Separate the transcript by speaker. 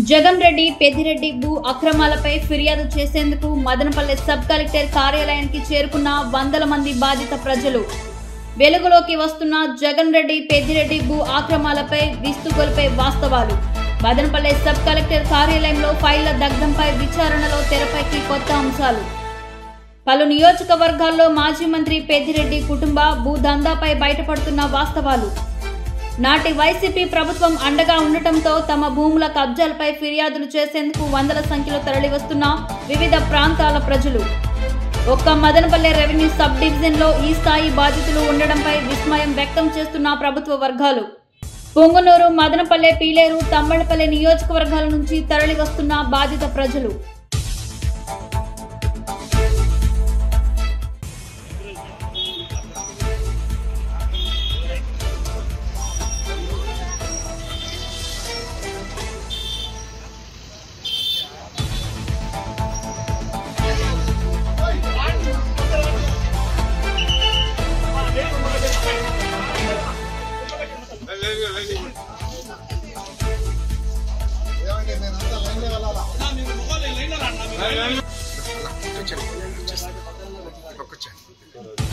Speaker 1: జగన్ రెడ్డి పెద్దిరెడ్డి భూ అక్రమాలపై ఫిర్యాదు చేసేందుకు మదనపల్లె సబ్ కలెక్టర్ కార్యాలయానికి చేరుకున్న వందల మంది బాధిత ప్రజలు. వెలుగులోకి వస్తున్న జగన్ రెడ్డి పెద్దిరెడ్డి భూ అక్రమాలపై విస్తుగొల్పే వాస్తవాలు. మదనపల్లె సబ్ కలెక్టర్ కార్యాలయంలో ఫైళ్ల దగ్ధంపై విచారణలో తెరపైకి కొత్త అంశాలు. పలు నియోజకవర్గాల్లో మాజీ మంత్రి పెద్దిరెడ్డి కుటుంబ భూదందాపై బయటపడుతున్న వాస్తవాలు. నాటి వైసీపీ ప్రభుత్వం అండగా ఉండటంతో తమ భూముల కబ్జాలపై ఫిర్యాదులు చేసేందుకు వందల సంఖ్యలో తరలివస్తున్న వివిధ ప్రాంతాల ప్రజలు. ఒక్క మదనపల్లె రెవెన్యూ సబ్ డివిజన్లో ఈ స్థాయి బాధితులు ఉండడంపై విస్మయం వ్యక్తం చేస్తున్న ప్రభుత్వ వర్గాలు. పొంగనూరు, మదనపల్లె, పీలేరు, తమ్మళ్లపల్లె నియోజకవర్గాల నుంచి తరలివస్తున్న బాధిత ప్రజలు.
Speaker 2: Oke.